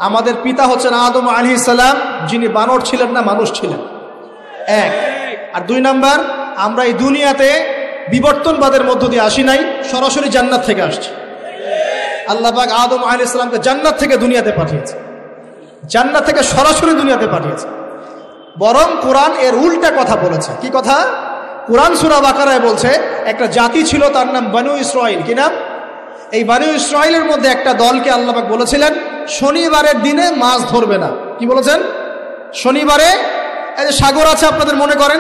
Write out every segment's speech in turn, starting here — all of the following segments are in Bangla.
আমাদের পিতা হচ্ছেন আদম আলাইহিস সালাম, যিনি বানর ছিলেন না, মানুষ ছিলেন। এক। আর 2 নাম্বার, আমরা এই দুনিয়াতে বিবর্তনবাদের মধ্য দিয়ে আসি নাই, সরাসরি জান্নাত থেকে আসছি। আল্লাহ পাক আদম আলাইহিস সালামকে জান্নাত থেকে দুনিয়াতে পাঠিয়েছে, জান্নাত থেকে সরাসরি দুনিয়াতে পাঠিয়েছে। বরং কোরআন এর উল্টা কথা বলেছে। কি কথা? কোরআন সূরা বাকারায় বলছে একটা জাতি ছিল, তার নাম বনু ইসরাইল। কি নাম? এই বনু ইসরাইলের মধ্যে একটা দলকে আল্লাহ পাক বলেছিলেন শনিবারের দিনে মাছ ধরবে না। কি বলেছেন? শনিবারে, এই যে সাগর আছে আপনাদের মনে করেন,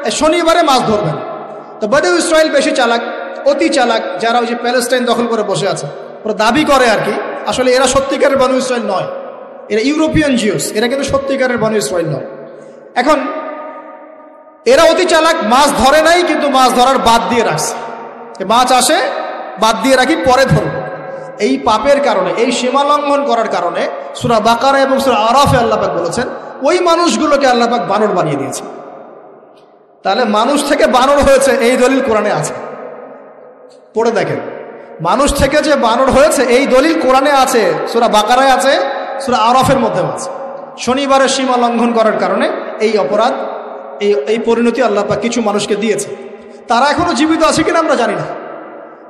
এই শনিবারে মাছ ধরবে না। তো বনু ইসরাইল বেশি চালাক, অতি চালাক, যারা ওই যে প্যালেস্টাইন দখল করে বসে আছে, ওরা দাবি করে আর কি, আসলে এরা সত্যিকারের বনু ইসরাইল নয়, এরা ইউরোপিয়ান জিউস, এরা কিন্তু সত্যিকারের বনু ইসরাইল নয়। এখন এরা অতি চালাক, মাছ ধরে নাই, কিন্তু মাছ ধরার বাদ দিয়ে রাখছে। মাছ আসে, বাদ দিয়ে রাখি, পরে ধরব। এই পাপের কারণে, এই সীমা লঙ্ঘন করার কারণে সূরা বাকারা এবং সূরা আরাফে আল্লাহ পাক বলেছেন ওই মানুষগুলোকে আল্লাহ পাক বানর বানিয়ে দিয়েছে। তাহলে মানুষ থেকে বানর হয়েছে এই দলিল কোরআনে আছে, পড়ে দেখেন। মানুষ থেকে যে বানর হয়েছে এই দলিল কোরআনে আছে, সূরা বাকারায় আছে, সূরা আরাফের মধ্যেও আছে। শনিবারের সীমা লঙ্ঘন করার কারণে এই অপরাধ, এই পরিণতি আল্লাহ পাক কিছু মানুষকে দিয়েছে। তারা এখনো জীবিত আছে কিনা আমরা জানি না,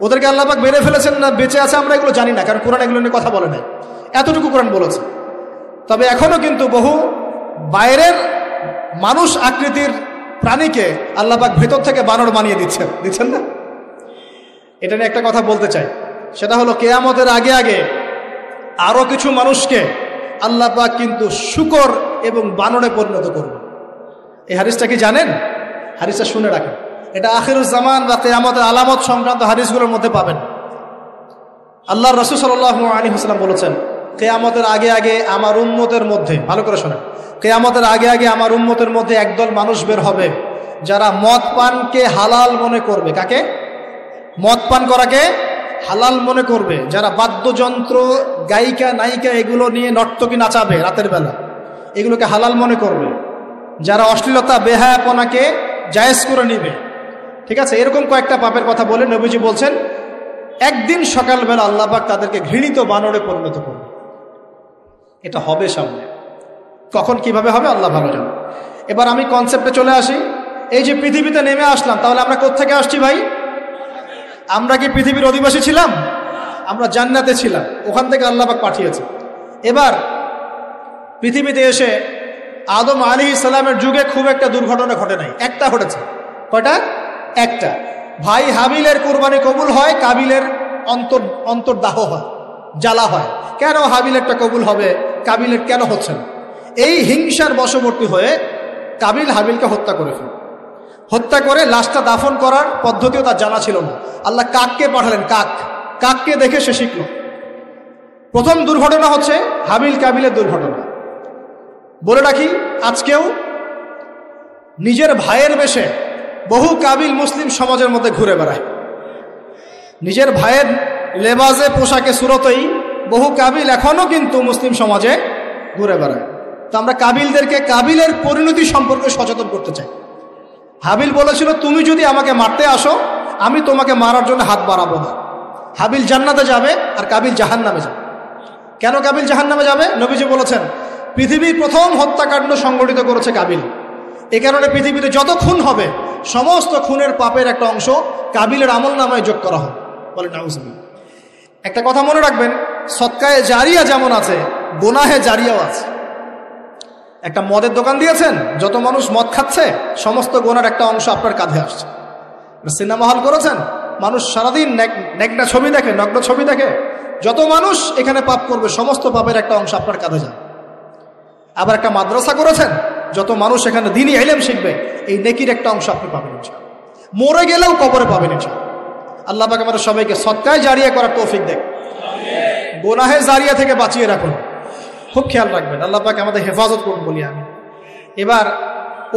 ওদেরকে আল্লাহ পাক মেরে ফেলেছেন না বেঁচে আছে আমরা এগুলো জানি না, কারণ কোরআন এগুলো নিয়ে কথা বলে নাই। এতটুকু কোরআন বলেছে। তবে এখনো কিন্তু বহু বাইরের মানুষ আকৃতির প্রাণীকে আল্লাহ পাক ভেতর থেকে বানর বানিয়ে দিচ্ছেন না। এটা নিয়ে একটা কথা বলতে চাই, সেটা হলো কিয়ামতের আগে আগে আরো কিছু মানুষকে আল্লাহ পাক কিন্তু শূকর এবং বানরে পরিণত করবে। এই হাদিসটা কি জানেন? হাদিসটা শুনে রাখেন, এটা আখিরুজ জামান বা কিয়ামতের আলামত সংক্রান্ত হাদিসগুলোর মধ্যে পাবেন। আল্লাহর রাসূল সাল্লাল্লাহু আলাইহি ওয়াসাল্লাম বলেছেন কিয়ামতের আগে আগে আমার উম্মতের মধ্যে, ভালো করে শোনেন, কিয়ামতের আগে আগে আমার উম্মতের মধ্যে একদল মানুষ বের হবে যারা মদ পানকে হালাল মনে করবে। কাকে? মদ পান করাকে হালাল মনে করবে। যারা বাদ্যযন্ত্র, গায়িকা, নায়িকা এগুলো নিয়ে নর্তকী নাচাবে রাতের বেলা, এগুলোকে হালাল মনে করবে। যারা অশ্লীলতা, বেহায়াপনাকে জায়েজ করে নিবে। ঠিক আছে, এরকম কয়েকটা পাপের কথা বলে নবীজি বলছেন একদিন সকালবেলা আল্লাহ পাক তাদেরকে ঘৃণিত বানরে পরিণত করবে। এটা হবে সামনে, কখন কিভাবে হবে আল্লাহ ভালো জানে। এবার আমি কনসেপ্টে চলে আসি। এই যে পৃথিবীতে নেমে আসলাম, তাহলে আমরা কোত্থেকে আসছি ভাই? আমরা কি পৃথিবীর অধিবাসী ছিলাম? আমরা জান্নাতে ছিলাম, ওখান থেকে আল্লাহ পাক পাঠিয়েছে। এবার পৃথিবীতে এসে আদম আলাইহিস সালামের যুগে খুব একটা দুর্ঘটনা ঘটে নাই, একটা ঘটেছে। কয়টা? একটা। ভাই হাবিলের কুরবানি কবুল হয়, কাবিলের অন্তর্দাহ হয়, জ্বালা হয়। কেন হাবিলেরটা কবুল হবে, কাবিলের কেন হচ্ছে না? এই হিংসার বশবর্তী হয়ে কাবিল হাবিলকে হত্যা করে ফেলে। হত্যা করে লাশটা দাফন করার পদ্ধতিও তার জানা ছিল না। আল্লাহ কাককে পাঠালেন, কাককে দেখে সে শিখল। প্রথম দুর্ঘটনা হচ্ছে হাবিল কাবিলের দুর্ঘটনা। বলে রাখি, আজকেও নিজের ভাইয়ের বেশে বহু কাবিল মুসলিম সমাজের মধ্যে ঘুরে বেড়ায়। নিজের ভাইয়ের লেবাসে, পোশাকে, সুরতেই বহু কাবিল এখনো কিন্তু মুসলিম সমাজে ঘুরে বেড়ায়। তো আমরা কাবিলদেরকে কাবিলের পরিণতি সম্পর্কে সচেতন করতে চাই। হাবিল বলেছিল তুমি যদি আমাকে মারতে আসো আমি তোমাকে মারার জন্য হাত বাড়াবো না। হাবিল জান্নাতে যাবে আর কাবিল জাহান্নামে যাবে। কেন কাবিল জাহান্নামে যাবে? নবীজি বলেছেন পৃথিবীর প্রথম হত্যাকাণ্ড সংগঠিত করেছে কাবিল। এ কারণে পৃথিবীতে যত খুন হবে সমস্ত খুনের পাপের একটা অংশ কাবিলের আমল নামায় যোগ করা হবে। বলে নাউজুবিল্লাহ। একটা কথা মনে রাখবেন, সদকায়ে জারিয়া যেমন আছে, গুনাহে জারিয়াও আছে। একটা মদের দোকান দিয়েছেন, যত মানুষ মদ খাচ্ছে সমস্ত গুনার একটা অংশ আপনার কাঁধে আসছে। সিনেমা হল করেছেন, মানুষ সারাদিন নেকড়া ছবি দেখে, নগ্ন ছবি দেখে, যত মানুষ এখানে পাপ করবে সমস্ত পাপের একটা অংশ আপনার কাঁধে যায়। আবার একটা মাদ্রাসা করেছেন, যত মানুষ এখানে দ্বীনি ইলম শিখবে এই নেকির একটা অংশ আপনি পাবেন ইনশাআল্লাহ। মরে গেলেও কবরে পাবেন ইনশাআল্লাহ। আল্লাহ পাক আমাদের সবাইকে সদকায়ে জারিয়া করার তৌফিক দেন, গুনাহে জারিয়া থেকে বাঁচিয়ে রাখুন। খুব খেয়াল রাখবেন, আল্লাহ পাক আমাদের হেফাজত করুন বলি আমি। এবার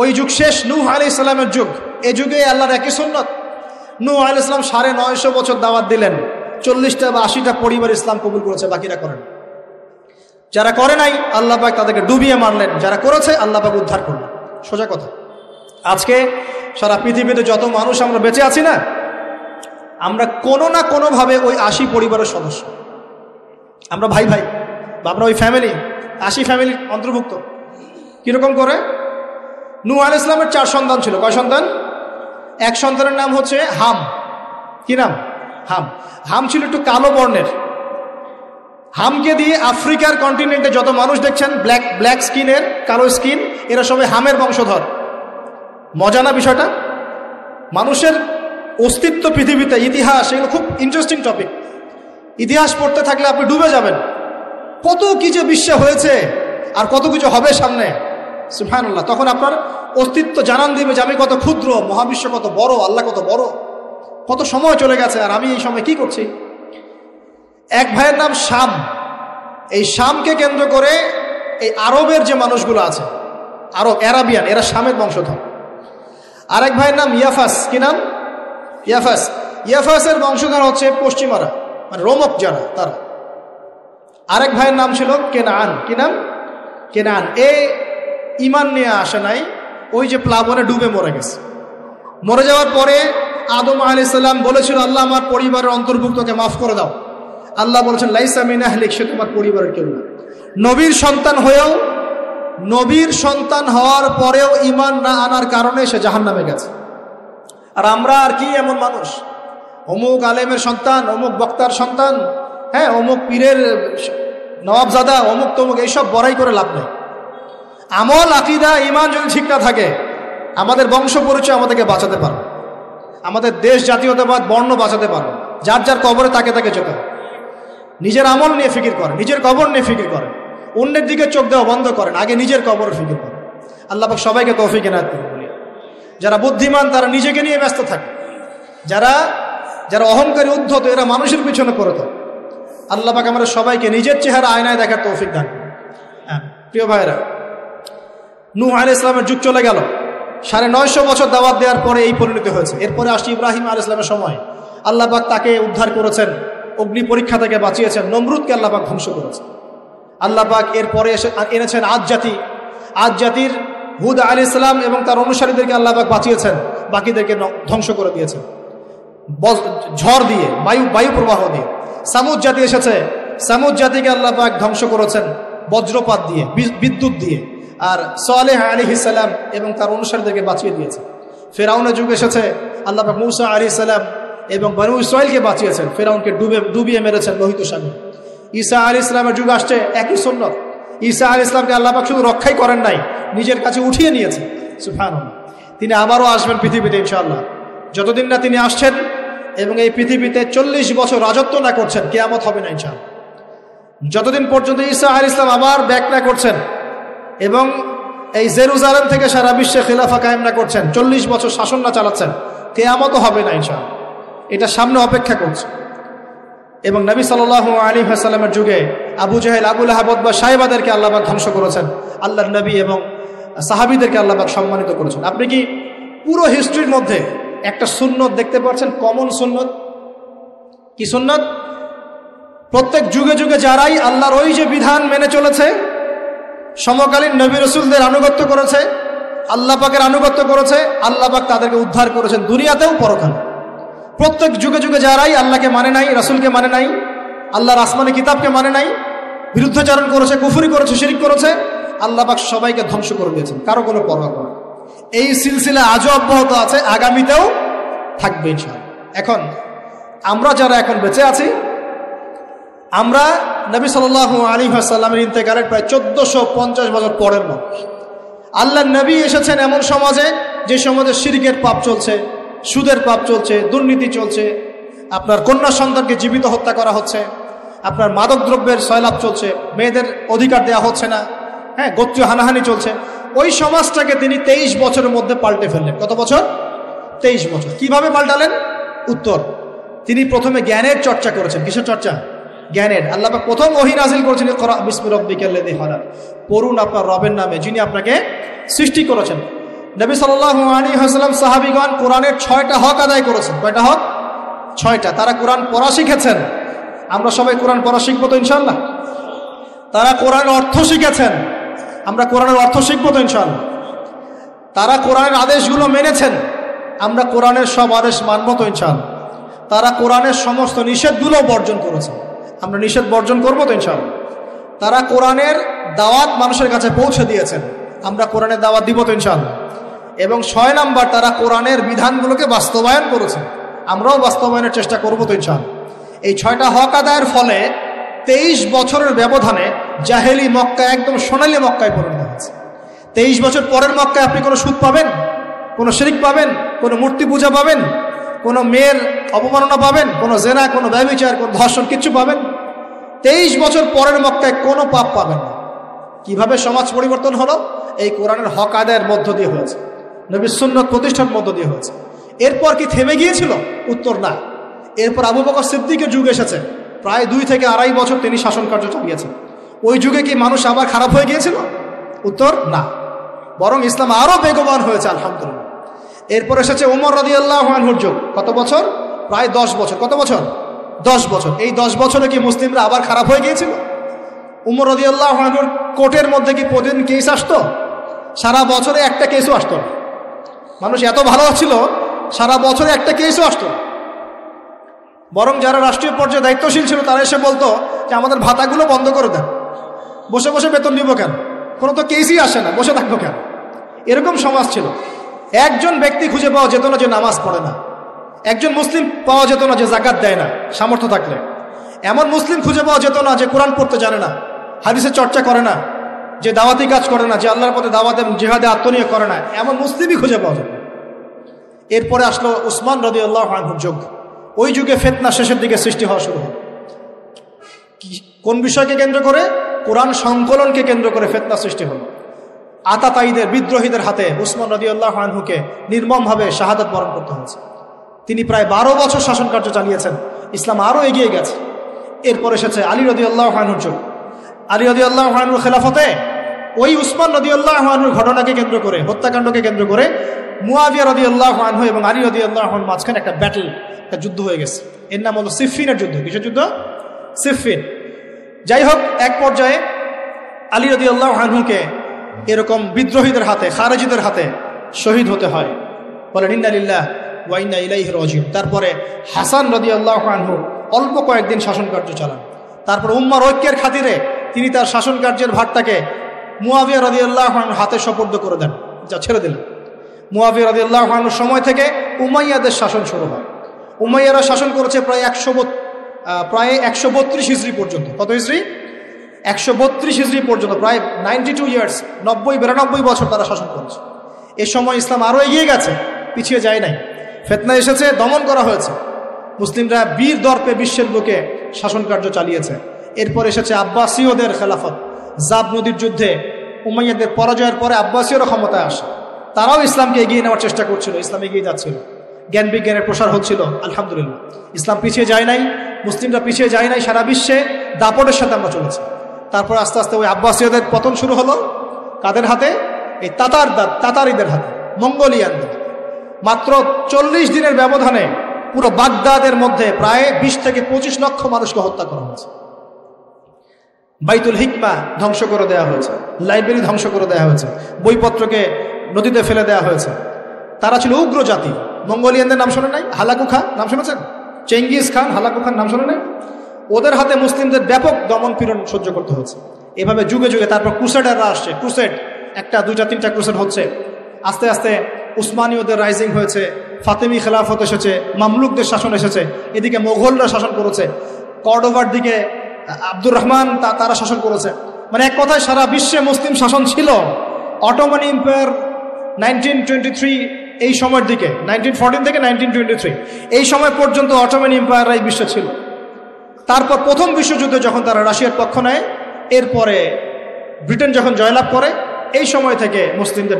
ওই যুগ শেষ, নূহ আলাইহিস সালামের যুগ। এই যুগে আল্লাহর একই সুন্নাত। নূহ আলাইহিস সালাম 950 বছর দাওয়াত দিলেন, 40টা বা 80টা পরিবার ইসলাম কবুল করেছে, বাকিরা করেন। যারা করে নাই আল্লাহ পাক তাদেরকে ডুবিয়ে মারলেন, যারা করেছে আল্লাহ পাক উদ্ধার করলেন। সোজা কথা। আজকে সারা পৃথিবীতে যত মানুষ আমরা বেঁচে আছি না, আমরা কোনো না কোনোভাবে ওই 80 পরিবারের সদস্য। আমরা ভাই ভাই, বা আমরা ওই ফ্যামিলি। 80 ফ্যামিলির অন্তর্ভুক্ত। কিরকম করে? নূহ আলাইহিস সালামের 4 সন্তান ছিল। কয় সন্তান? এক সন্তানের নাম হচ্ছে হাম। কি নাম? হাম। হাম ছিল একটু কালো বর্ণের। হামকে দিয়ে আফ্রিকার কন্টিনেন্টে যত মানুষ দেখছেন ব্ল্যাক স্কিনের, কালো স্কিন, এরা সবাই হামের বংশধর। মজা না বিষয়টা? মানুষের অস্তিত্ব পৃথিবীতে, ইতিহাস, এগুলো খুব ইন্টারেস্টিং টপিক। ইতিহাস পড়তে থাকলে আপনি ডুবে যাবেন। কত কিছু বিশ্বে হয়েছে আর কত কিছু হবে সামনে, সুবহানাল্লাহ। তখন আপনার অস্তিত্ব জানান দিবে যে আমি কত ক্ষুদ্র, মহাবিশ্ব কত বড়, আল্লাহ কত বড়, কত সময় চলে গেছে আর আমি এই সময় কি করছি। এক ভাইয়ের নাম শাম। এই শামকে কেন্দ্র করে এই আরবের যে মানুষগুলো আছে, আরব, অ্যারাবিয়ান, এরা শামের বংশধর। আরেক ভাইয়ের নাম ইয়াফাস। কি নাম? ইয়াফাস। ইয়াফাসের বংশধর হচ্ছে পশ্চিমারা, মানে রোমক যারা, তারা। আরেক ভাইয়ের নাম ছিল কেনান। কি নাম? কেনান। এ ইমান নিয়ে আসে নাই, ওই যে প্লাবনে ডুবে মরে গেছে। মরে যাওয়ার পরে আদম আলাইহিস সালাম বলেছিল, আল্লাহ আমার পরিবারের অন্তর্ভুক্তকে মাফ করে দাও। আল্লাহ বলেছেন, লাইসা মিন আহলিক, সে তোমার পরিবারের কেউ না। নবীর সন্তান হয়েও, নবীর সন্তান হওয়ার পরেও ইমান না আনার কারণে সে জাহান্নামে গেছে। আর আমরা আর কি এমন মানুষ, অমুক আলেমের সন্তান, অমুক বক্তার সন্তান, হ্যাঁ, অমুক পীরের নওয়াবজাদা, অমুক তমুক, এইসব বড়াই করে লাভ নেই। আমল, আকীদা, ঈমান যদি ঠিক না থাকে, আমাদের বংশ পরিচয় আমাদেরকে বাঁচাতে পারবে, আমাদের দেশ, জাতীয়তাবাদ, বর্ণ বাঁচাতে পারবে। যার যার কবরে তাকে তাকে যেতে হবে। নিজের আমল নিয়ে ফিকির করেন, নিজের কবর নিয়ে ফিকির করেন, অন্যের দিকে চোখ দেওয়া বন্ধ করেন, আগে নিজের কবরের ফিকির করেন। আল্লাহ পাক সবাইকে তৌফিক এনায়েত করুন। যারা বুদ্ধিমান তারা নিজেকে নিয়ে ব্যস্ত থাকে, যারা অহংকারী, উদ্ধত, এরা মানুষের পিছনে পড়ে থাকে। আল্লাহ পাক আমরা সবাইকে নিজের চেহারা আয়নায় দেখার তৌফিক দান করুন। হ্যাঁ প্রিয় ভাইরা, নূহ আলাইহিস সালামের যুগ চলে গেল, 950 বছর দাওয়াত দেওয়ার পরে এই পরিণতি হয়েছে। এরপরে আসছে ইব্রাহিম আলাইহিস সালামের সময়। আল্লাহ পাক তাকে উদ্ধার করেছেন, অগ্নি পরীক্ষা থেকে বাঁচিয়েছেন, নমরুদকে আল্লাহ পাক ধ্বংস করেছেন। আল্লাহ পাক এরপরে এনেছেন আদ জাতি। আদ জাতির হুদ আলাইহিস সালাম এবং তার অনুসারীদেরকে আল্লাহ পাক বাঁচিয়েছেন, বাকিদেরকে ধ্বংস করে দিয়েছেন ঝড় দিয়ে, বায়ু প্রবাহ দিয়ে। সামুদ জাতি এসেছে, সামুদ জাতিকে আল্লাহ পাক ধ্বংস করেছেন বজ্রপাত দিয়ে, বিদ্যুৎ দিয়ে। আর সালেহ আলাইহিস সালাম এবং তার অনুসারীদেরকে বাঁচিয়ে দিয়েছে। ফেরাউনের যুগ এসেছে, আল্লাহ পাক মূসা আলাইহিস সালাম এবং বনু ইসরাইলকে বাঁচিয়েছেন, ফেরাউনকে ডুবিয়ে মেরেছেন লোহিত সাগরে। ঈসা আলাইহিস সালামের যুগ আসছে, একই সুন্নাত। ঈসা আলাইহিস সালামকে আল্লাহ পাক শুধু রক্ষাই করেন নাই, নিজের কাছে উঠিয়ে নিয়েছেন। সুবহানাল্লাহ। তিনি আবারও আসবেন পৃথিবীতে ইনশাআল্লাহ। যতদিন না তিনি আসছেন এবং এই পৃথিবীতে 40 বছর রাজত্ব না করছেন, কিয়ামত হবে না ইনশাআল্লাহ। যতদিন পর্যন্ত ঈসা আলাইহিস সালাম আবার ব্যাক না করছেন এবং এই জেরুজালেম থেকে সারা বিশ্বে খিলাফা কায়েম না করছেন, 40 বছর শাসন না চালাচ্ছেন, কিয়ামতও হবে না ইনশাআল্লাহ। এটা সামনে অপেক্ষা করছে। এবং নবী সাল্লাল্লাহু আলাইহি ওয়াসাল্লামের যুগে আবু জাহেল, আবু লাহাব বা সাহেবাদেরকে আল্লাহ পাক ধ্বংস করেছেন, আল্লাহর নবী এবং সাহাবীদেরকে আল্লাহ পাক সম্মানিত করেছেন। আপনি কি পুরো হিস্ট্রির মধ্যে একটা সুন্নত দেখতে পাচ্ছেন, কমন সুন্নত? কি সুন্নত? প্রত্যেক যুগে যুগে যারাই আল্লাহর ওই যে বিধান মেনে চলেছে, সমকালীন নবী রাসূলদের আনুগত্য করেছে, আল্লাহ পাকের আনুগত্য করেছে, আল্লাহ পাক তাদেরকে উদ্ধার করেছেন দুনিয়াতেও পরকালে। প্রত্যেক যুগে যুগে যারাই আল্লাহকে মানে নাই, রাসূলকে মানে নাই, আল্লাহর আসমানি কিতাবকে মানে নাই, বিরুদ্ধাচরণ করেছে, কুফরি করেছে, শিরক করেছে, আল্লাহ পাক সবাইকে ধ্বংস করে দিয়েছেন, কারো কোনো পরোয়া করে। এই সিলসিলা আজও অব্যাহত আছে, আগামীতেও থাকবে ইনশাআল্লাহ। এখন আমরা যারা এখন বেঁচে আছি, আমরা নবী সাল্লাল্লাহু আলাইহি ওয়াসাল্লামের ইন্তেকালের প্রায় 1450 বছর পরের মানুষ। আল্লাহর নবী এসেছেন এমন সমাজে, যে সমাজে শিরকের পাপ চলছে, সুদের পাপ চলছে, দুর্নীতি চলছে, আপনার কন্যা সন্তানকে জীবিত হত্যা করা হচ্ছে, আপনার মাদক দ্রব্যের সয়লাভ চলছে, মেয়েদের অধিকার দেওয়া হচ্ছে না, হ্যাঁ, গোত্রীয় হানাহানি চলছে। ওই সমাজটাকে তিনি 23 বছরের মধ্যে পাল্টে ফেললেন। কত বছর? 23 বছর। কিভাবে পাল্টালেন? উত্তর, তিনি প্রথমে জ্ঞানের চর্চা করেছেন। কিসের চর্চা? জ্ঞানের। আল্লাহ পাক প্রথম ওহী নাযিল করেছেন, ইকরা বিসমি রাব্বিকাল্লাযী খালাক, পড়ুন আপনার রবের নামে যিনি আপনাকে সৃষ্টি করেছেন। নবী সাল্লাল্লাহু আলাইহি ওয়াসাল্লাম, সাহাবীগণ কোরআনের 6টা হক আদায় করেছেন। কয়টা হক? 6টা। তারা কোরআন পড়া শিখেছেন। আমরা সবাই কোরআন পড়া শিখবো তো ইনশাআল্লাহ? তারা কোরআনের অর্থ শিখেছেন। আমরা কোরআনের অর্থ শিখবো তো ইনশাআল্লাহ? তারা কোরআনের আদেশগুলো মেনেছেন। আমরা কোরআনের সব আদেশ মানব তো ইনশাআল্লাহ? তারা কোরআনের সমস্ত নিষেধগুলো বর্জন করেছেন। আমরা নিষেধ বর্জন করবো তো ইনশাআল্লাহ? তারা কোরআনের দাওয়াত মানুষের কাছে পৌঁছে দিয়েছেন। আমরা কোরআনের দাওয়াত দিব তো ইনশাআল্লাহ। এবং 6 নাম্বার, তারা কোরআনের বিধানগুলোকে বাস্তবায়ন করেছেন। আমরাও বাস্তবায়নের চেষ্টা করবো তো ইনশাআল্লাহ। এই 6টা হক আদায়ের ফলে 23 বছরের ব্যবধানে জাহেলি মক্কা একদম সোনালী মক্কায় পরিণত হয়েছে। 23 বছর পরের মক্কায় আপনি কোনো সুদ পাবেন, কোনো শিরক পাবেন, কোনো মূর্তি পূজা পাবেন, কোনো মেয়ের অপমাননা পাবেন, কোনো জেনা, কোনো ব্যভিচার, কোনো ধর্ষণ, কিচ্ছু পাবেন? 23 বছর পরের মক্কায় কোনো পাপ পাবেন না। কিভাবে সমাজ পরিবর্তন হলো? এই কোরআনের হক আদায়ের মধ্য দিয়ে হয়েছে, নবীর সুন্নাত প্রতিষ্ঠার মধ্য দিয়ে হয়েছে। এরপর কি থেমে গিয়েছিল? উত্তর না। এরপর আবু বকর সিদ্দিকের যুগ এসেছে, প্রায় 2 থেকে 2.5 বছর তিনি শাসন কার্য চালিয়েছেন। ওই যুগে কি মানুষ আবার খারাপ হয়ে গিয়েছিল? উত্তর না, বরং ইসলাম আরো বেগবান হয়েছে আলহামদুলিল্লাহ। এরপর এসেছে উমর রাদিয়াল্লাহু আনহুর যুগ। কত বছর? প্রায় 10 বছর। কত বছর? 10 বছর। এই 10 বছরে কি মুসলিমরা আবার খারাপ হয়ে গিয়েছিল? উমর রাদিয়াল্লাহু আনহুর কোর্টের মধ্যে কি প্রতিদিন কেস আসতো? সারা বছরে একটা কেসও আসতো না। মানুষ এত ভালো ছিল, সারা বছরে একটা কেসও আসতো না। বরং যারা রাষ্ট্রীয় পর্যায়ে দায়িত্বশীল ছিল তারা এসে বলতো যে আমাদের ভাতাগুলো বন্ধ করে দেন, বসে বসে বেতন দিব কেন, কোনো তো কেসই আসে না, বসে থাকবো কেন? এরকম সমাজ ছিল। একজন ব্যক্তি খুঁজে পাওয়া যেত না যে নামাজ পড়ে না, একজন মুসলিম পাওয়া যেত না যে যাকাত দেয় না সামর্থ্য থাকলে, এমন মুসলিম খুঁজে পাওয়া যেত না যে কোরআন পড়তে জানে না, হাদিসের চর্চা করে না, যে দাওয়াতি কাজ করে না, যে আল্লাহর পথে দাওয়াত এবং জিহাদে আত্মনিয়োগ করে না, এমন মুসলিমই খুঁজে পাওয়া যেত না। এরপরে আসলো উসমান রাদিয়াল্লাহু আনহুর যুগ। ওই যুগে ফিতনা শেষের দিকে সৃষ্টি হওয়া শুরু হল। কোন বিষয়কে কেন্দ্র করে? কোরআন সংকলনকে কেন্দ্র করে ফিতনা সৃষ্টি হল। আতাতায়ীদের, বিদ্রোহীদের হাতে উসমান রাদিয়াল্লাহু আনহুকে নির্মমভাবে শাহাদাত বরণ করতে হয়েছে। তিনি প্রায় 12 বছর শাসন কার্য চালিয়েছেন। ইসলাম আরও এগিয়ে গেছে। এরপর এসেছে আলী রাদিয়াল্লাহু আনহুর যুগ। আলী রাদিয়াল্লাহু আনহুর খেলাফতে ওই উসমান রাদিয়াল্লাহু আনহুর ঘটনাকে কেন্দ্র করে, হত্যাকাণ্ডকে কেন্দ্র করে মুয়াবিয়া রাদিয়াল্লাহু আনহু এবং আলী রাদিয়াল্লাহু আনহুর মাঝখানে একটা ব্যাটল, একটা যুদ্ধ হয়ে গেছে। এর নাম হলো সিফফিনের যুদ্ধ। কিসের যুদ্ধ? সিফফিন। যাই হোক, এক পর্যায়ে আলী রাদিয়াল্লাহু আনহুকে এরকম বিদ্রোহীদের হাতে, খারেজিদের হাতে শহীদ হতে হয়। বলেন ইন্না লিল্লাহি ওয়া ইন্না ইলাইহি রাজিউন। তারপরে হাসান রাদিয়াল্লাহু আনহু অল্প কয়েকদিন শাসন কার্য চালান। তারপর উম্মার ঐক্যের খাতিরে তিনি তার শাসন কার্যের ভারটাকে মুয়াবিয়া রাদিয়াল্লাহু আনহুর হাতে সোপর্দ করে দেন, যা ছেড়ে দিলেন। মুয়াবিয়া রাদিয়াল্লাহু আনহুর সময় থেকে উমাইয়াদের শাসন শুরু হয়। উমাইয়ারা শাসন করেছে প্রায় 132 হিজরি পর্যন্ত। কত হিজরি? 132 হিজরি পর্যন্ত, প্রায় 92 ইয়ার্স, 90-92 বছর তারা শাসন করেছে। এ সময় ইসলাম আরও এগিয়ে গেছে, পিছিয়ে যায় নাই। ফিতনা এসেছে, দমন করা হয়েছে। মুসলিমরা বীর দর্পে বিশ্বের বুকে শাসন কার্য চালিয়েছে। এরপর এসেছে আব্বাসীয়দের খেলাফত। জাব নদীর যুদ্ধে উমাইয়াদের পরাজয়ের পরে আব্বাসীয়রা ক্ষমতায় আসে। তারাও ইসলামকে এগিয়ে নেওয়ার চেষ্টা করছিল, ইসলাম এগিয়ে যাচ্ছিল, জ্ঞান বিজ্ঞানের প্রসার হচ্ছিল। আলহামদুলিল্লাহ, ইসলাম পিছিয়ে যায় নাই, মুসলিমরা পিছিয়ে যায় নাই। সারা বিশ্বে দাপটের সাথে আমরা চলেছি। তারপর আস্তে আস্তে ওই আব্বাসীয়দের পতন শুরু হলো। কাদের হাতে? এই তাতারিদের হাতে, মঙ্গোলিয়ানদের। মাত্র 40 দিনের ব্যবধানে পুরো বাগদাদের মধ্যে প্রায় 20 থেকে 25 লক্ষ মানুষকে হত্যা করা হয়েছে। বাইতুল হিকমা ধ্বংস করে দেওয়া হয়েছে, লাইব্রেরি ধ্বংস করে দেওয়া হয়েছে, বইপত্রকে নদীতে ফেলে দেওয়া হয়েছে। তারা ছিল উগ্র জাতি। মঙ্গোলিয়ানদের নাম শোনেন নাই? হালাকু খান নাম শুনেছেন? চেঙ্গিস খান, হালাকু খান নাম শোনেন নাই? ওদের হাতে মুসলিমদের ব্যাপক দমন পীড়ন সহ্য করতে হয়েছে। এভাবে যুগে যুগে তারপর ক্রুসেডাররা আসছে। ক্রুসেড 1টা 2টা 3টা ক্রুসেড হচ্ছে। আস্তে আস্তে উসমানীয়দের রাইজিং হয়েছে, ফাতেমি খেলাফত এসেছে, মামলুকদের শাসন এসেছে, এদিকে মোগলরা শাসন করেছে, কর্ডোভার দিকে আব্দুর রহমান তারা শাসন করেছে। মানে এক কথায় সারা বিশ্বে মুসলিম শাসন ছিল। অটোমান এম্পায়ার 1923 এই সময়ের দিকে, 1914 থেকে 1923 এই সময় পর্যন্ত অটোমান এম্পায়াররা এই বিশ্বে ছিল। তারপর প্রথম বিশ্বযুদ্ধে যখন তারা রাশিয়ার পক্ষ নেয়, এরপরে ব্রিটেন যখন জয়লাভ করে, এই সময় থেকে মুসলিমদের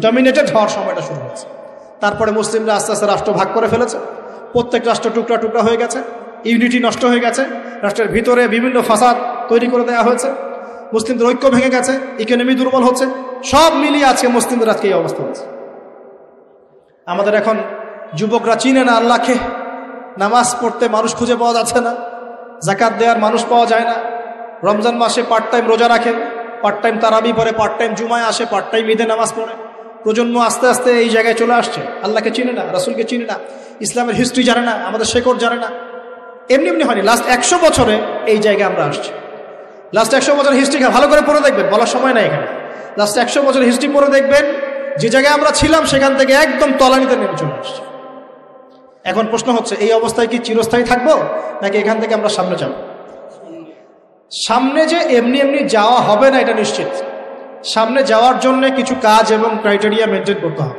ডমিনেটেড হওয়ার সময়টা শুরু হয়েছে। তারপরে মুসলিমরা আস্তে আস্তে রাষ্ট্র ভাগ করে ফেলেছে। প্রত্যেক রাষ্ট্র টুকরা টুকরা হয়ে গেছে, ইউনিটি নষ্ট হয়ে গেছে, রাষ্ট্রের ভিতরে বিভিন্ন ফাসাদ তৈরি করে দেওয়া হয়েছে, মুসলিমদের ঐক্য ভেঙে গেছে, ইকোনমি দুর্বল হচ্ছে। সব মিলিয়ে আজকে মুসলিমদের আজকে এই অবস্থা হচ্ছে। আমাদের এখন যুবকরা চিনে না আল্লাহকে, নামাজ পড়তে মানুষ খুঁজে পাওয়া যাচ্ছে না, যাকাত দেওয়ার মানুষ পাওয়া যায় না। রমজান মাসে পার্ট টাইম রোজা রাখে, পার্ট টাইম তারাবি পড়ে, পার্ট টাইম জুমায় আসে, পার্ট টাইম ঈদে নামাজ পড়ে। প্রজন্ম আস্তে আস্তে এই জায়গায় চলে আসছে। আল্লাহকে চিনে না, রাসূলকে চিনে না, ইসলামের হিস্ট্রি জানে না, আমাদের শেকড় জানে না। এমনি এমনি হয়নি, লাস্ট 100 বছরে এই জায়গায় আমরা আসছি। লাস্ট 100 বছর হিস্ট্রি ভালো করে পড়ে দেখবেন, বলার সময় নাই এখানে। লাস্ট 100 বছর হিস্ট্রি পড়ে দেখবেন যে জায়গায় আমরা ছিলাম সেখান থেকে একদম তলানিতে নেমে চলে আসছি। এখন প্রশ্ন হচ্ছে, এই অবস্থায় কি চিরস্থায়ী থাকবো, নাকি এখান থেকে আমরা সামনে যাব? সামনে যে এমনি এমনি যাওয়া হবে না এটা নিশ্চিত। সামনে যাওয়ার জন্য কিছু কাজ এবং ক্রাইটেরিয়া মেনটেন করতে হবে।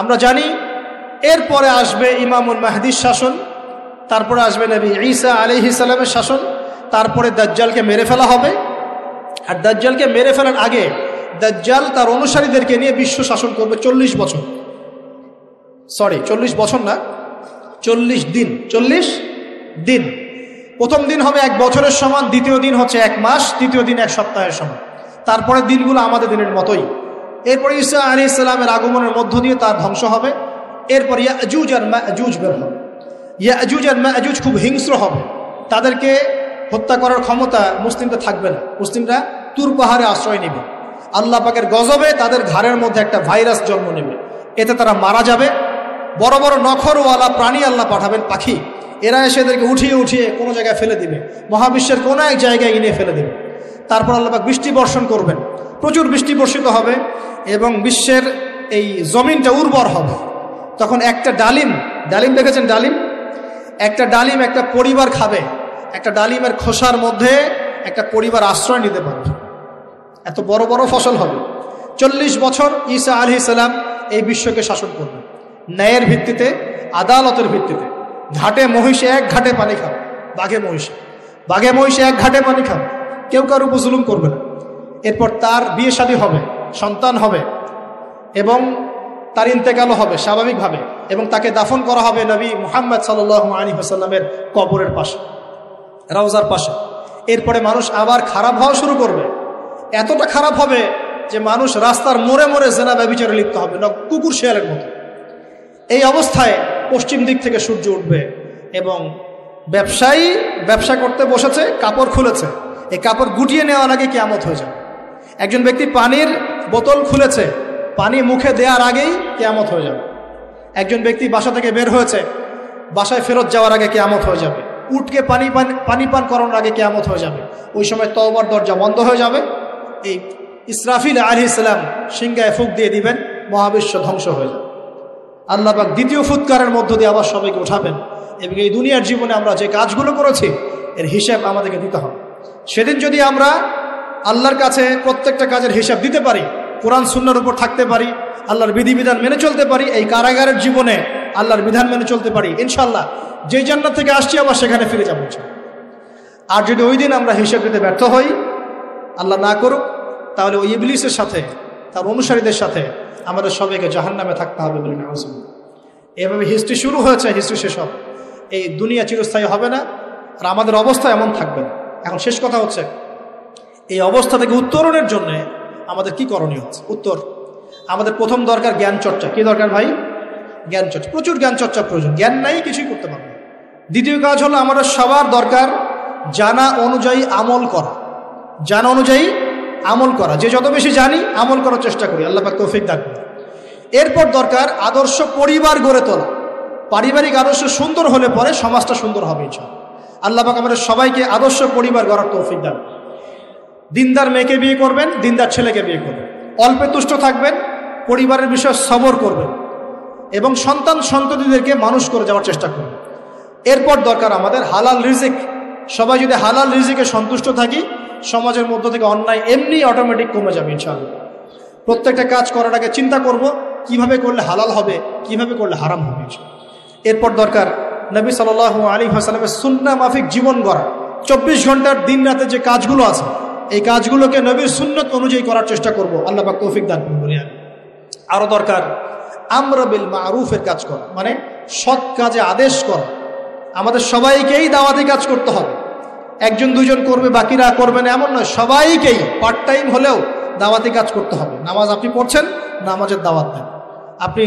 আমরা জানি এরপরে আসবে ইমামুল মাহদির শাসন, তারপরে আসবে নবী ঈসা আলাইহিস সালামের শাসন, তারপরে দাজ্জালকে মেরে ফেলা হবে। আর দাজ্জালকে মেরে ফেলার আগে দাজ্জাল তার অনুসারীদেরকে নিয়ে বিশ্ব শাসন করবে 40 বছর। 40 বছর না, 40 দিন। 40 দিন। প্রথম দিন হবে 1 বছরের সমান, দ্বিতীয় দিন হচ্ছে 1 মাস, তৃতীয় দিন 1 সপ্তাহের সমান। তারপরে দিনগুলো আমাদের দিনের মতোই। এরপর ঈসা আলাইহিস সালামের আগমনের মধ্য দিয়ে তার ধ্বংস হবে। এরপর ইয়াজুজ আর মাজুজ বের হবে। ইয়াজুজ আর মাজুজ খুব হিংস্র হবে, তাদেরকে হত্যা করার ক্ষমতা মুসলিমদের থাকবে না। মুসলিমরা তুর পাহাড়ে আশ্রয় নেবে। আল্লাহ পাকের গজবে তাদের ঘাড়ের মধ্যে একটা ভাইরাস জন্ম নেবে, এতে তারা মারা যাবে। বড় বড় নখরওয়ালা প্রাণী আল্লাহ পাঠাবেন, পাখি, এরা এসে এদেরকে উঠিয়ে উঠিয়ে কোনো জায়গায় ফেলে দিবে, মহাবিশ্বের কোনো এক জায়গায় এনে ফেলে দেবে। তারপর আল্লাহ পাক বৃষ্টি বর্ষণ করবেন, প্রচুর বৃষ্টি বর্ষিত হবে এবং বিশ্বের এই জমিনটা উর্বর হবে। তখন একটা ডালিম দেখেছেন, ডালিম, একটা ডালিম একটা পরিবার খাবে। একটা ডালিমের খোসার মধ্যে একটা পরিবার আশ্রয় নিতে পারবে। এত বড় বড় ফসল হবে। 40 বছর ঈসা আলাইহিস সালাম এই বিশ্বকে শাসন করবেন ন্যায়ের ভিত্তিতে, আদালতের ভিত্তিতে। ঘাটে মহিষে 1 ঘাটে পানি খাবে, বাঘে মহিষে 1 ঘাটে পানি খাবে, কেউ কারো উপর জুলুম করবে না। এরপর তার বিয়ে শাদী হবে, সন্তান হবে এবং তার ইন্তেকালও হবে স্বাভাবিকভাবে, এবং তাকে দাফন করা হবে নবী মুহাম্মদ সাল্লাল্লাহু আলাইহি ওয়াসাল্লামের কবরের পাশে, রওজার পাশে। এরপরে মানুষ আবার খারাপ হওয়া শুরু করবে। এতটা খারাপ হবে যে মানুষ রাস্তার মোড়ে মোড়ে জেনা ব্যভিচারে লিপ্ত হবে, না কুকুর শিয়ালের মতো। এই অবস্থায় পশ্চিম দিক থেকে সূর্য উঠবে এবং ব্যবসায়ী ব্যবসা করতে বসেছে, কাপড় খুলেছে, এই কাপড় গুটিয়ে নেওয়ার আগে কিয়ামত হয়ে যাবে। একজন ব্যক্তি পানির বোতল খুলেছে, পানি মুখে দেওয়ার আগেই কিয়ামত হয়ে যাবে। একজন ব্যক্তি বাসা থেকে বের হয়েছে, বাসায় ফেরত যাওয়ার আগে কিয়ামত হয়ে যাবে। উটকে পানি পান করানোর আগে কিয়ামত হয়ে যাবে। ওই সময় তওবার দরজা বন্ধ হয়ে যাবে। এই ইসরাফিল আলাইহিস সালাম সিংহায় ফুঁক দিয়ে দিবেন, মহাবিশ্ব ধ্বংস হয়ে যাবে। আল্লাহ পাক দ্বিতীয় ফুৎকারের মধ্য দিয়ে আবার সবাইকে উঠাবেন এবং এই দুনিয়ার জীবনে আমরা যে কাজগুলো করেছি এর হিসাব আমাদেরকে দিতে হবে। সেদিন যদি আমরা আল্লাহর কাছে প্রত্যেকটা কাজের হিসাব দিতে পারি, কোরআন সুন্নাহর উপর থাকতে পারি, আল্লাহর বিধিবিধান মেনে চলতে পারি, এই কারাগারের জীবনে আল্লাহর বিধান মেনে চলতে পারি, ইনশাআল্লাহ যেই জান্নাত থেকে আসছি আবার সেখানে ফিরে যাবো। আর যদি ওই দিন আমরা হিসাব দিতে ব্যর্থ হই, আল্লাহ না করুক, তাহলে ওই ইবলিসের সাথে, তার অনুসারীদের সাথে আমাদের সবাইকে জাহান্নামে থাকতে হবে বলে নাউজুবিল্লাহ। এভাবে হিস্ট্রি শুরু হয়েছে, হিস্ট্রি শেষ হবে। এই দুনিয়া চিরস্থায়ী হবে না, আর আমাদের অবস্থা এমন থাকবে না। এখন শেষ কথা হচ্ছে, এই অবস্থা থেকে উত্তরণের জন্য আমাদের কি করণীয় হচ্ছে? উত্তর, আমাদের প্রথম দরকার জ্ঞান চর্চা। কি দরকার ভাই? জ্ঞান চর্চা। প্রচুর জ্ঞান চর্চা প্রয়োজন, জ্ঞান নাই কিছুই করতে পারবে না। দ্বিতীয় কাজ হলো আমাদের সবার দরকার জানা অনুযায়ী আমল করা। জানা অনুযায়ী আমল করা, যে যত বেশি জানি আমল করার চেষ্টা করি, আল্লাহ পাক তৌফিক দান করুন। এরপর দরকার আদর্শ পরিবার গড়ে তোলা। পারিবারিক আদর্শ সুন্দর হলে পরে সমাজটা সুন্দর হবে ইনশাআল্লাহ। আল্লাহ পাক আমাদের সবাইকে আদর্শ পরিবার গড়ার তৌফিক দান। দিনদার মেয়েকে বিয়ে করবেন, দিনদার ছেলেকে বিয়ে করবেন, অল্পে তুষ্ট থাকবেন, পরিবারের বিষয়ে সবর করবেন এবং সন্ততিদেরকে মানুষ করে যাওয়ার চেষ্টা করবেন। এরপর দরকার আমাদের হালাল রিজিক। সবাই যদি হালাল রিজিকে সন্তুষ্ট থাকি, সমাজের মধ্য থেকে অন্যায় এমনি অটোমেটিক কমে যাবে ইনশাআল্লাহ। প্রত্যেকটা কাজ করার আগে চিন্তা করব কিভাবে করলে হালাল হবে, কিভাবে করলে হারাম হবে। এরপর দরকার নবী সাল্লাল্লাহু আলাইহি ওয়াসাল্লামের সুন্নাহ মাফিক জীবন গড়া। 24 ঘন্টার দিন রাতে যে কাজগুলো আছে, এই কাজগুলোকে নবীর সুন্নত অনুযায়ী করার চেষ্টা করব, আল্লাহ পাক তৌফিক দান করুন বলি আমি। আরও দরকার আমর বিল মারুফের কাজ করা, মানে সৎ কাজে আদেশ করা। আমাদের সবাইকেই দাওয়াতি কাজ করতে হবে। একজন দুজন করবে, বাকিরা করবে না এমন নয়, সবাইকেই পার্ট টাইম হলেও দাওয়াতি কাজ করতে হবে। নামাজ আপনি পড়ছেন, নামাজের দাওয়াত দেন। আপনি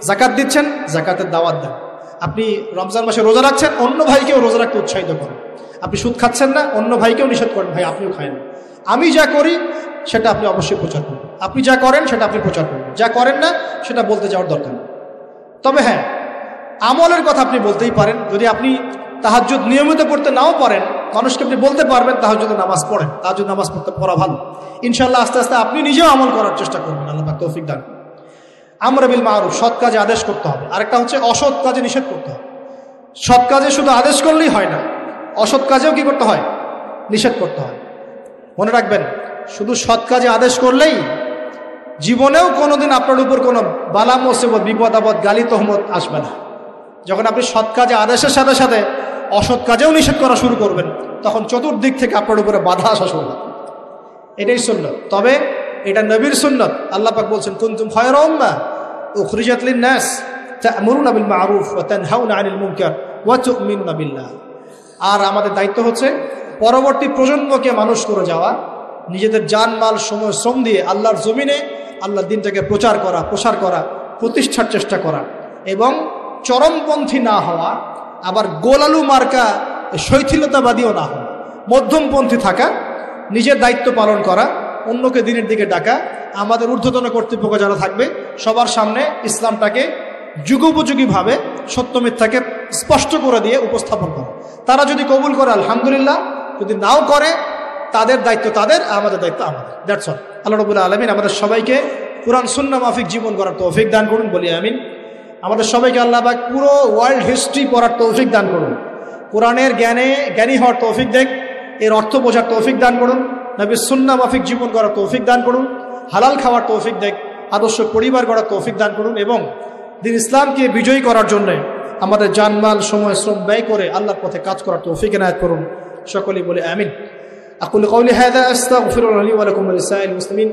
যাকাত দিচ্ছেন, যাকাতের দাওয়াত দেন। আপনি রমজান মাসে রোজা রাখছেন, অন্য ভাইকেও রোজা রাখতে উৎসাহিত করেন। আপনি সুদ খাচ্ছেন না, অন্য ভাইকেও নিষেধ করেন, ভাই আপনিও খায় না। আমি যা করি সেটা আপনি অবশ্যই প্রচার করবেন, আপনি যা করেন সেটা আপনি প্রচার করবেন, যা করেন না সেটা বলতে যাওয়ার দরকার নেই। তবে হ্যাঁ, আমলের কথা আপনি বলতেই পারেন। যদি আপনি তাহাজ্জুদ নিয়মিত পড়তে নাও পারেন, মানুষকে আপনি বলতে পারবেন তাহাজ্জুদের নামাজ পড়েন, তাহাজ্জুদ নামাজ পড়া ভালো। ইনশাআল্লাহ আস্তে আস্তে আপনি নিজেও আমল করার চেষ্টা করবেন, আল্লাহ পাক তৌফিক দান করুন। আমর বিল মারুফ, সৎ কাজে আদেশ করতে হবে। আরেকটা হচ্ছে অসৎ কাজে নিষেধ করতে হবে। সৎ কাজে শুধু আদেশ করলেই হয় না, অসৎ কাজেও কি করতে হয়? নিষেধ করতে হয়। মনে রাখবেন, শুধু সৎ কাজে আদেশ করলেই জীবনেও কোনোদিন আপনার উপর কোনো বালা মুসিবত, বিপদ আপদ, গালি তহমত আসবে না। যখন আপনি সৎ কাজে আদেশের সাথে সাথে অসৎ কাজেও নিষেধ করা শুরু করবেন, তখন চতুর্দিক থেকে আপনার উপরে বাধা আসা শুরু হবে। এটাই সুন্নত। তবে এটা নবীর সুন্নত। আল্লাহ পাক বলছেন, কুনতুম খায়রা উম্মাহ উখরিজাত লিন-নাস তা'মুরুনা বিল মা'রুফ ওয়া তানহাউনা আনিল মুনকার ওয়া তু'মিনুনা বিল্লাহ। আর আমাদের দায়িত্ব হচ্ছে পরবর্তী প্রজন্মকে মানুষ করে যাওয়া, নিজেদের জানমাল, সময়, শ্রম দিয়ে আল্লাহর জমিনে আল্লাহর দিনটাকে প্রচার করা, প্রসার করা, প্রতিষ্ঠার চেষ্টা করা, এবং চরমপন্থী না হওয়া, আবার গোলালু মার্কা শৈথিলতাবাদীও না হওয়া, মধ্যমপন্থী থাকা, নিজের দায়িত্ব পালন করা, অন্যকে দিনের দিকে ডাকা। আমাদের ঊর্ধ্বতন কর্তৃপক্ষ যারা থাকবে সবার সামনে ইসলামটাকে যুগোপযোগীভাবে সত্য মিথ্যাকে স্পষ্ট করে দিয়ে উপস্থাপন করা। তারা যদি কবুল করে আলহামদুলিল্লাহ, যদি নাও করে তাদের দায়িত্ব তাদের, আমাদের দায়িত্ব আমাদের। That's all. আল্লাহ রাব্বুল আলামিন আমাদের সবাইকে কুরআন সুন্নাহ মাফিক জীবন করার তৌফিক দান করুন, বলি আমিন। আমাদের সবাইকে আল্লাহ পাক পুরো ওয়ার্ল্ড হিস্ট্রি পড়ার তৌফিক দান করুন, কোরআনের জ্ঞানী হওয়ার তৌফিক দেন, এর অর্থ বোঝার তৌফিক দান করুন, নবীর সুন্নাহ মাফিক জীবন করার তৌফিক দান করুন, হালাল খাওয়ার তৌফিক দেন, আদর্শ পরিবার গড়ার তৌফিক দান করুন, এবং দিন ইসলামকে বিজয়ী করার জন্য আমাদের জানমাল, সময়, শ্রম ব্যয় করে আল্লাহর পথে কাজ করার তৌফিক এনায়েত করুন। সকলেই বলে আমিন। আকুলু কওলি হাযা আস্তাগফিরুল্লাহ লি ওয়া লাকুম ওয়া লিসাইরিল মুসলিমিন।